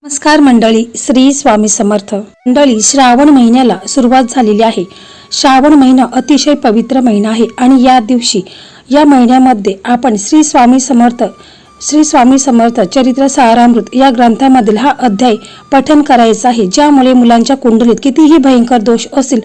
नमस्कार मंडळी, श्री स्वामी समर्थ मंडळी. श्रावण महिन्याला सुरुवात झालेली आहे. श्रावण महिना अतिशय पवित्र महिना आहे आणि या दिवशी या महिन्यामध्ये आपण श्री स्वामी समर्थ चरित्र सारामृत या ग्रंथामधील हा अध्याय पठन करायचा आहे, ज्यामुळे मुलांच्या कुंडलीत कितीही भयंकर दोष असतील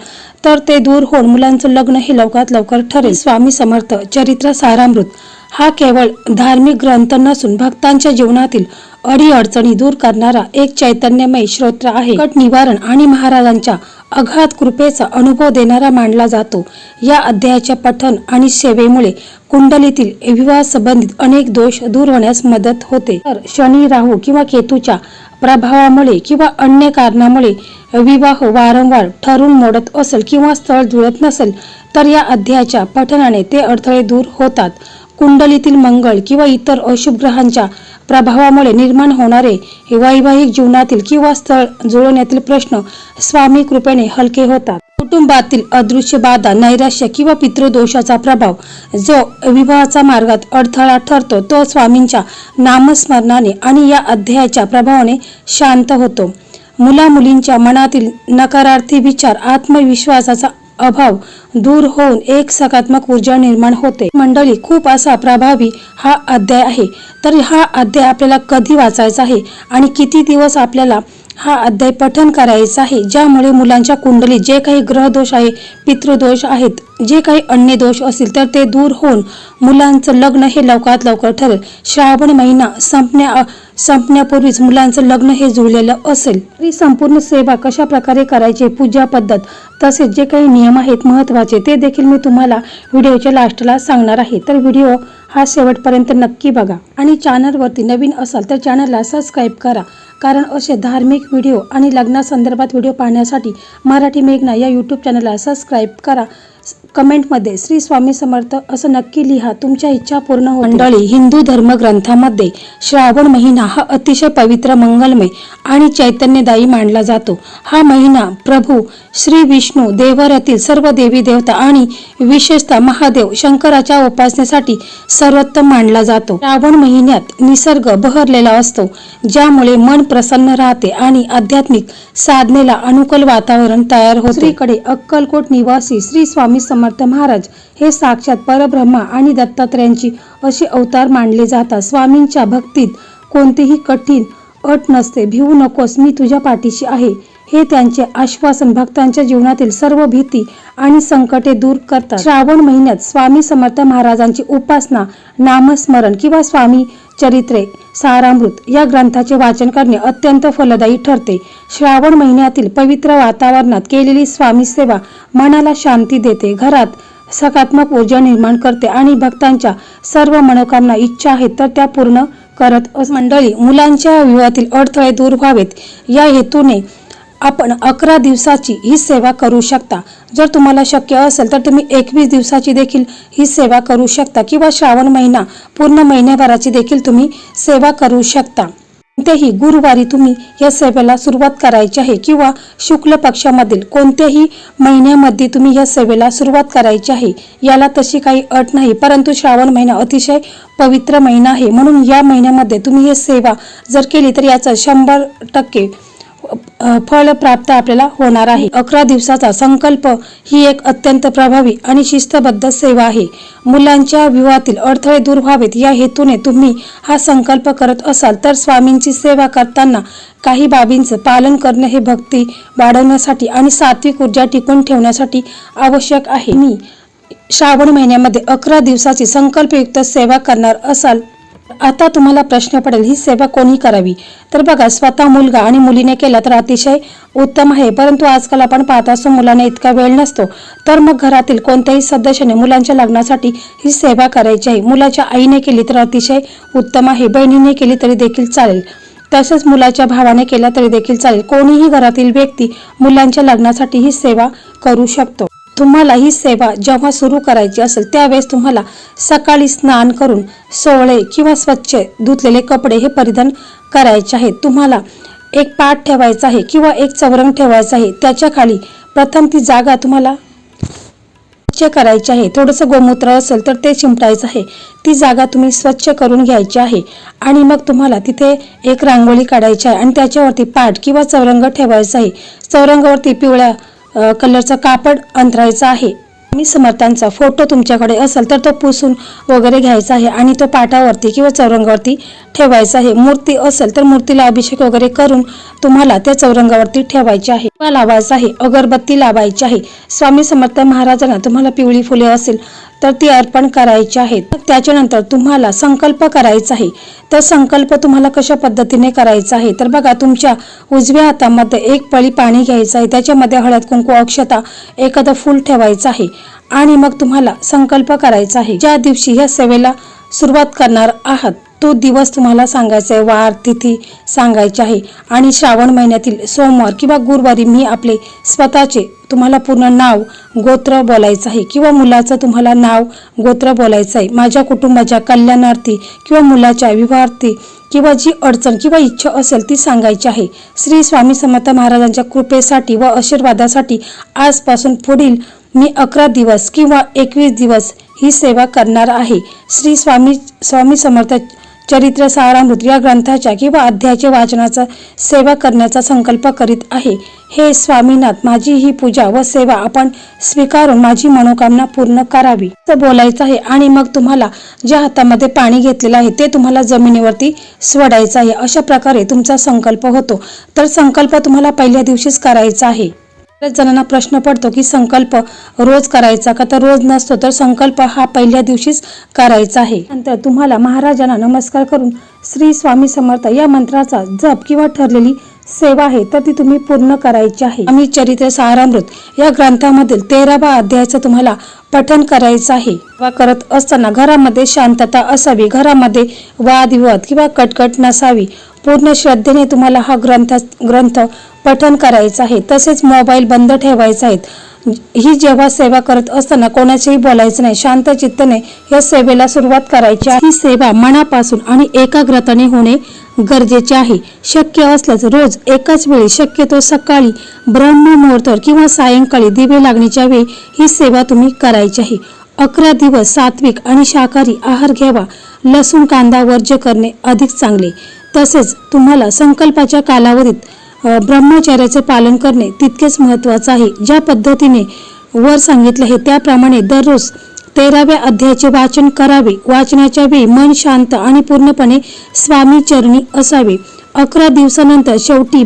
तर ते दूर होऊन मुलांचं लग्न हे लवकरात लवकर ठरेल. स्वामी समर्थ चरित्र सारामृत हा केवळ धार्मिक ग्रंथ नसून भक्तांच्या जीवनातील अडीअडचणी दूर करणारा एक चैतन्यमय स्तोत्र आहे. संकट निवारण आणि महाराजांच्या अगाध कृपेचा अनुभव देणारा मानला जातो. या अध्यायाच्या पठन आणि सेवेमुळे कुंडलीतील विवाह संबंधित अनेक दोष दूर होण्यास मदत होते. तर शनी, राहू किंवा केतूच्या प्रभावामुळे किंवा अन्य कारणामुळे विवाह वारंवार ठरून मोडत असेल किंवा स्थळ जुळत नसेल तर या अध्यायाच्या पठनाने ते अडथळे दूर होतात. कुंडलीतील मंगळ किंवा इतर अशुभ ग्रहांच्या प्रभावामुळे निर्माण होणारे वैवाहिक जीवनातील किंवा स्थळ जुळवण्यातील प्रश्न स्वामी कृपेने हलके होतात. कुटुंबातील अदृश्य बाधा, नैराश्य किंवा पितृदोषाचा प्रभाव जो विवाहाचा मार्गात अडथळा ठरतो तो स्वामींच्या नामस्मरणाने आणि या अध्यायाच्या प्रभावाने शांत होतो. मुला-मुलींच्या मनातील नकारार्थी विचार, आत्मविश्वासाचा अभाव दूर होऊन एक सकारात्मक ऊर्जा निर्माण होते. मंडळी, खूप असा प्रभावी हा अध्याय आहे. तर हा अध्याय आपल्याला कधी वाचायचा आहे आणि किती दिवस आपल्याला हा अध्याय पठन करायचा आहे, ज्यामुळे मुलांच्या कुंडलीत जे काही ग्रहदोष आहे, पितृदोष आहेत, जे काही अन्य दोष असतील तर ते दूर होऊन मुलांचं लग्न हे लवकरात लवकर ठरेल. श्रावण महिना संपण्यापूर्वीच मुलांचं लग्न हे जुळलेलं असेल. ही संपूर्ण सेवा कशा प्रकारे करायची, पूजा पद्धत तसेच जे काही नियम आहेत महत्त्वाचे ते देखील मी तुम्हाला व्हिडिओच्या लास्टला सांगणार आहे. तर व्हिडिओ हा शेवटपर्यंत नक्की बघा आणि चॅनलवरती नवीन असाल तर चॅनलला सबस्क्राईब करा, कारण असे धार्मिक व्हिडिओ आणि लग्नासंदर्भात व्हिडिओ पाहण्यासाठी मराठी मेघना या यूट्यूब चॅनलला सबस्क्राईब करा. कमेंटमध्ये श्री स्वामी समर्थ असं नक्की लिहा, तुमच्या इच्छा पूर्ण होतील. मंडळी, हिंदू धर्मग्रंथामध्ये श्रावण महिना हा अतिशय पवित्र, मंगलमय आणि चैतन्यदायी मानला जातो. हा महिना प्रभू श्री विष्णू, देवरातील सर्व देवी देवता आणि विशेषतः महादेव शंकराच्या उपासनेसाठी सर्वोत्तम मानला जातो. श्रावण महिन्यात निसर्ग बहरलेला असतो, ज्यामुळे मन प्रसन्न राहते आणि आध्यात्मिक साधनेला अनुकूल वातावरण तयार होते. दुसरीकडे अक्कलकोट निवासी श्री स्वामी समर्थ महाराज हे साक्षात परब्रह्मा आणि दत्तात्रयांची असे अवतार मानले जातात. स्वामींच्या भक्तीत कोणतीही कठीण अट नसते. भिवू नकोस, मी तुझ्या पाठीशी आहे, हे त्यांचे आश्वासन भक्तांच्या जीवनातील सर्व भीती आणि संकटे दूर करतात. श्रावण महिन्यात स्वामी समर्थ महाराजांची उपासना, नामस्मरण किंवा स्वामी चरित्रे सारामृत या ग्रंथाचे वाचन करणे अत्यंत फलदायी ठरते. श्रावण महिन्यातील पवित्र वातावरणात केलेली स्वामी सेवा मनाला शांती देते, घरात सकारात्मक ऊर्जा निर्माण करते आणि भक्तांच्या सर्व मनोकामना, इच्छा आहेत तर त्या पूर्ण करत असते. मंडळी, मुलांच्या विवाहातील अडथळे दूर व्हावेत या हेतूने आपण 11 दिवसाची ही सेवा करू शकता. जर तुम्हाला शक्य असेल तर तुम्ही 21 दिवसाची देखील ही सेवा करू शकता किंवा श्रावण महिना पूर्ण महिन्याभराची देखील तुम्ही सेवा करू शकता. कोणत्याही गुरुवारी तुम्ही या सेवेला सुरुवात करायची आहे किंवा शुक्ल पक्षामधील कोणत्याही महिन्यामध्ये तुम्ही या सेवेला सुरुवात करायची आहे. याला तशी काही अट नाही, परंतु श्रावण महिना अतिशय पवित्र महिना आहे, म्हणून या महिन्यामध्ये तुम्ही ही सेवा जर केली तर याचा 100% फळ प्राप्त आपल्याला होणार आहे. 11 दिवसाचा संकल्प ही एक अत्यंत प्रभावी आणि शिस्तबद्ध सेवा आहे. मुलांच्या विवाहातील अडथळे दूर व्हावेत या हेतूने तुम्ही हा संकल्प करत असाल तर स्वामींची सेवा करताना काही बाबींचं पालन करणे हे भक्ती वाढवण्यासाठी आणि सात्विक ऊर्जा टिकून ठेवण्यासाठी आवश्यक आहे. मी श्रावण महिन्यामध्ये 11 दिवसाची संकल्पयुक्त सेवा करणार असाल आता तुम्हाला प्रश्न पडेल, ही सेवा कोणी करावी? तर बघा, स्वतः मुलगा आणि मुलीने केला तर अतिशय उत्तम आहे, परंतु आजकाल आपण पाहत असतो मुलांना इतका वेळ नसतो, तर मग घरातील कोणत्याही सदस्याने मुलांच्या लग्नासाठी ही सेवा करायची आहे. मुलाच्या आईने केली तर अतिशय उत्तम आहे, बहिणीने केली तरी देखील चालेल, तसेच मुलाच्या भावाने केला तरी देखील चालेल. कोणीही घरातील व्यक्ती मुलांच्या लग्नासाठी ही सेवा करू शकतो. तुम्हाला ही सेवा जेव्हा सुरू करायची असेल त्यावेळेस तुम्हाला सकाळी स्नान करून सोवळे किंवा स्वच्छ धुतलेले कपडे हे परिधान करायचे आहेत. तुम्हाला एक पाट ठेवायचा आहे किंवा एक चौरंग ठेवायचा आहे. त्याच्या खाली प्रथम ती जागा तुम्हाला स्वच्छ करायचे आहे. थोडंसं गोमूत्र असेल तर ते शिंपडायचं आहे. ती जागा तुम्ही स्वच्छ करून घ्यायची आहे आणि मग तुम्हाला तिथे एक रांगोळी काढायची आहे आणि त्याच्यावरती पाट किंवा चौरंग ठेवायचा आहे. चौरंगावरती पिवळ्या कलरचा कापड अंथरायचा आहे. स्वामी समर्थांचा फोटो तुमच्याकडे असेल तर तो पुसून वगैरे घ्यायचा आहे आणि तो पाटावरती किंवा चौरंगावरती ठेवायचा आहे. मूर्ती असेल तर मूर्तीला अभिषेक वगैरे करून तुम्हाला त्या चौरंगावरती ठेवायचे आहे. दिवा लावायचा आहे, अगरबत्ती लावायची आहे. स्वामी समर्थ महाराजांना तुम्हाला पिवळी फुले असेल तर ती अर्पण करायची आहेत. त्याच्यानंतर तुम्हाला संकल्प करायचा आहे. तर संकल्प तुम्हाला कशा पद्धतीने करायचा आहे तर बघा, तुमच्या उजव्या हातामध्ये एक पळी पाणी घ्यायचं आहे. त्याच्यामध्ये हळद, कुंकू, अक्षता, एखादं फूल ठेवायचं आहे आणि मग तुम्हाला संकल्प करायचा आहे. ज्या दिवशी या सेवेला सुरुवात करणार आहात तो दिवस तुम्हाला सांगायचा आहे, वार, तिथी सांगायची आहे आणि श्रावण महिन्यातील सोमवार किंवा गुरुवारी मी आपले स्वतःचे तुम्हाला पूर्ण नाव, गोत्र बोलायचं आहे किंवा मुलाचं तुम्हाला नाव, गोत्र बोलायचं आहे. माझ्या कुटुंबाच्या कल्याणार्थी किंवा मुलाच्या विवाहार्थी किंवा जी अडचण किंवा इच्छा असेल ती सांगायची आहे. श्री स्वामी समर्थ महाराजांच्या कृपेसाठी व आशीर्वादासाठी आजपासून पुढील मी 11 दिवस किंवा 21 दिवस ही सेवा करणार आहे. श्री स्वामी समर्थ चरित्र सारामृत या ग्रंथाच्या किंवा अध्यायाच्या वाचनाचा सेवा करण्याचा संकल्प करीत आहे. हे स्वामीनाथ, माझी ही पूजा व सेवा आपण स्वीकारून माझी मनोकामना पूर्ण करावी असं बोलायचं आहे. आणि मग तुम्हाला ज्या हातामध्ये पाणी घेतलेलं आहे ते तुम्हाला जमिनीवरती सोडायचं आहे. अशा प्रकारे तुमचा संकल्प होतो. तर संकल्प तुम्हाला पहिल्या दिवशीच करायचा आहे. बऱ्याच जणांना प्रश्न पडतो की संकल्प रोज करायचा का, तर रोज नसतो, तर संकल्प हा पहिल्या दिवशीच करायचा आहे. नंतर तुम्हाला महाराजांना नमस्कार करून श्री स्वामी समर्थ या मंत्राचा जप किंवा ठरलेली सेवा आहे तर ती तुम्ही पूर्ण करायची आहे. आम्ही चरित्र सारामृत या ग्रंथामधील 13वा अध्यायाचं तुम्हाला पठण करायचं आहे. सेवा करत असताना घरामध्ये शांतता असावी, घरामध्ये वादविवाद किंवा कटकट नसावी. पूर्ण श्रद्धेने तुम्हाला हा ग्रंथ पठण करायचं आहे. तसेच मोबाईल बंद ठेवायचा आहे. ही जेव्हा सेवा करत असताना कोणाचेही बोलायचं नाही. शांत चित्ताने या सेवेला सुरुवात करायची आहे. ही सेवा मनापासून आणि एकाग्रतेने होणे गरजेचे आहे. शक्य असल्यास रोज एकाच वेळी, शक्यतो सकाळी ब्रह्ममुहूर्तावर किंवा सायंकाळी दिवे लागण्याच्या वेळी ही सेवा तुम्ही करायची आहे. 11 दिवस सात्विक आणि शाकाहारी आहार घ्यावा. लसूण, कांदा वर्ज्य करणे अधिक चांगले. तसेच तुम्हाला संकल्पाच्या कालावधीत ब्रह्मचर्याचे पालन करणे तितकेच महत्त्वाचे आहे. ज्या पद्धतीने वर सांगितले आहे त्याप्रमाणे दररोज 13व्या अध्यायाचे वाचन करावे. वाचनाच्या वेळी मन शांत आणि पूर्णपणे स्वामी चरणी असावे. 11 दिवसानंतर शेवटी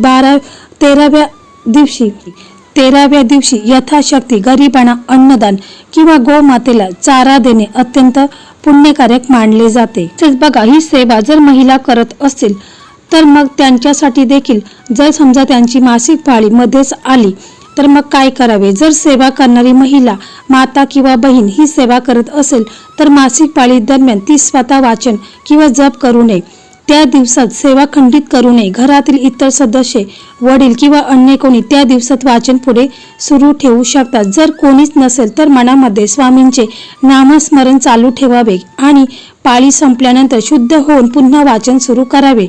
13व्या दिवशी यथाशक्ती गरिबांना अन्नदान किंवा गोमातेला चारा देणे अत्यंत पुण्यकारक मानले जाते. तसेच बघा, ही सेवा जर महिला करत असतील तर मग त्यांच्यासाठी देखील, जर समजा त्यांची मासिक पाळी मध्येच आली तर मग काय करावे. जर सेवा करणारी महिला, माता किंवा बहीण ही सेवा करत असेल तर मासिक पाळी दरम्यान ती स्वतः वाचन किंवा जप करू नये. त्या दिवसात सेवा खंडित करू नये. घरातील इतर सदस्य, वडील किंवा अन्य कोणी त्या दिवसात वाचन पुढे सुरू ठेवू शकतात. जर कोणीच नसेल तर मनामध्ये स्वामींचे नामस्मरण चालू ठेवावे आणि पाळी संपल्यानंतर शुद्ध होऊन पुन्हा वाचन सुरू करावे.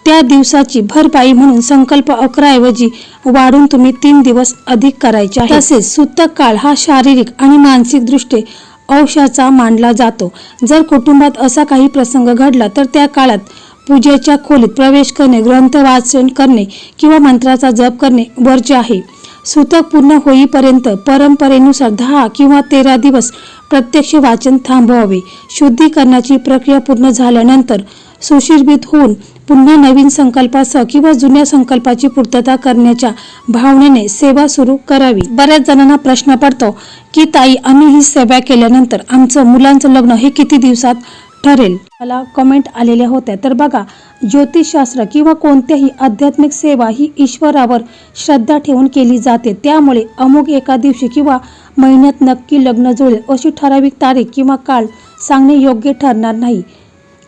त्या दिवसाची भरपाई म्हणून संकल्प 11 ऐवजी वाढून तुम्ही 3 दिवस अधिक करायचे आहे. तसेच सूतक काळ हा शारीरिक आणि मानसिक दृष्ट्या औषधाचा मानला जातो. जर कुटुंबात असा काही प्रसंग घडला तर त्या काळात पूजेच्या खोलीत प्रवेश करणे, ग्रंथ वाचन करणे किंवा मंत्राचा जप करणे वर्ज्य आहे. सूतक पूर्ण होईपर्यंत परंपरेनुसार 10 किंवा 13 दिवस प्रत्यक्ष वाचन थांबवावे. शुद्धीकरणाची प्रक्रिया पूर्ण झाल्यानंतर सुशोभित होऊन पुन्हा नवीन संकल्पासह किंवा जुन्या संकल्पाची पूर्तता करण्याच्या भावनेने सेवा सुरू करावी. बऱ्याच जणांना प्रश्न पडतो की ताई, आम्ही ही सेवा केल्यानंतर आमचं मुलांचं लग्न हे किती दिवसात ठरेल. मला कमेंट आलेल्या होत्या. तर बघा, ज्योतिषशास्त्र किंवा कोणत्याही आध्यात्मिक सेवा ही ईश्वरावर श्रद्धा ठेवून केली जाते. त्यामुळे अमुक एका दिवशी किंवा महिन्यात नक्की लग्न जुळेल अशी ठराविक तारीख किंवा काळ सांगणे योग्य ठरणार नाही.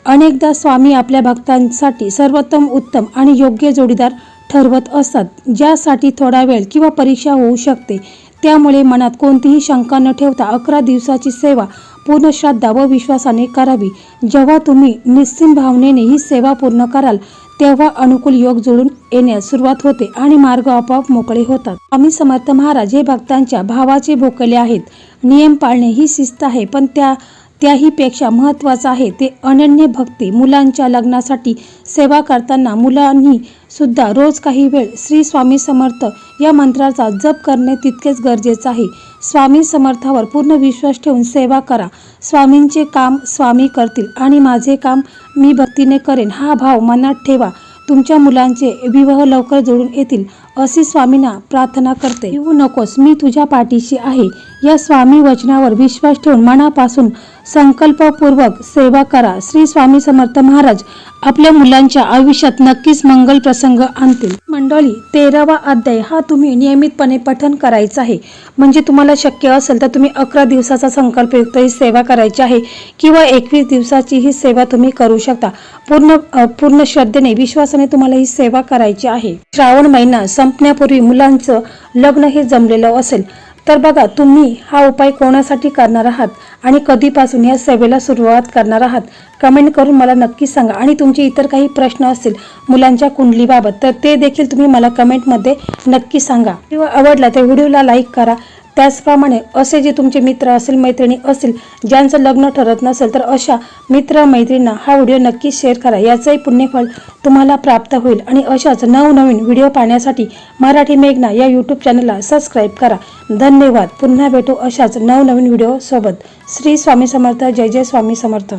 अनेकदा स्वामी आपल्या भक्तांसाठी सर्वोत्तम, उत्तम आणि योग्य जोडीदार ठरवत असतात, ज्यासाठी थोडा वेळ किंवा परीक्षा होऊ शकते. त्यामुळे मनात कोणतीही शंका न ठेवता 11 दिवसाची सेवा पूर्ण श्रद्धा व विश्वासाने करावी. जेव्हा तुम्ही निस्सीम भावनेने ही सेवा पूर्ण कराल तेव्हा अनुकूल योग जुळून येण्यास सुरुवात होते आणि मार्ग आपोआप मोकळे होतात. स्वामी समर्थ महाराज हे भक्तांच्या भावाचे भोकले आहेत. नियम पाळणे ही शिस्त आहे, पण त्याही पेक्षा महत्त्वाचं आहे ते अनन्य भक्ती. मुलांच्या लग्नासाठी सेवा करताना मुलांनी सुद्धा रोज काही वेळ श्री स्वामी समर्थ या मंत्राचा जप करणे तितकेच गरजेचं आहे. स्वामी समर्थावर पूर्ण विश्वास ठेवून सेवा करा. स्वामींचे काम स्वामी करतील आणि माझे काम मी भक्तीने करेन हा भाव मनात ठेवा. तुमच्या मुलांचे विवाह लवकर जोडून येतील अशी स्वामींना प्रार्थना करते. भिवू नकोस, मी तुझ्या पाठीशी आहे. या स्वामी वचनावर विश्वास ठेवून मनापासून संकल्पपूर्वक सेवा करा. श्री स्वामी समर्थ महाराज आपल्या मुलांच्या आयुष्यात नक्कीच मंगल प्रसंग आणतील. मंडळी, 13वा अध्याय हा तुम्ही नियमितपणे पठन करायचा आहे. म्हणजे तुम्हाला शक्य असेल तर तुम्ही 11 दिवसाचा संकल्पयुक्त ही सेवा करायची आहे किंवा 21 दिवसाची ही सेवा तुम्ही करू शकता. पूर्ण श्रद्धेने विश्वासाने तुम्हाला ही सेवा करायची आहे. श्रावण महिना संपण्यापूर्वी मुलांचं लग्न हे जमलेलं असेल तर बघा, तुम्ही हा उपाय कोणासाठी करणार आहात आणि कधीपासून या सेवेला सुरुवात करणार आहात कमेंट करून मला नक्की सांगा. आणि तुमचे इतर काही प्रश्न असतील मुलांच्या कुंडलीबाबत तर ते देखील तुम्ही मला कमेंटमध्ये नक्की सांगा. व्हिडिओ आवडला तर व्हिडिओला लाईक करा. त्याचप्रमाणे असे जे तुमचे मित्र असेल, मैत्रिणी असतील ज्यांचं लग्न ठरत नसेल तर अशा मित्र मैत्रिणींना हा व्हिडिओ नक्की शेअर करा. याचंही पुण्यफळ तुम्हाला प्राप्त होईल. आणि अशाच नवनवीन व्हिडिओ पाहण्यासाठी मराठी मेघना या यूट्यूब चॅनलला सबस्क्राईब करा. धन्यवाद. पुन्हा भेटू अशाच नवनवीन व्हिडिओ सोबत. श्री स्वामी समर्थ. जय जय स्वामी समर्थ.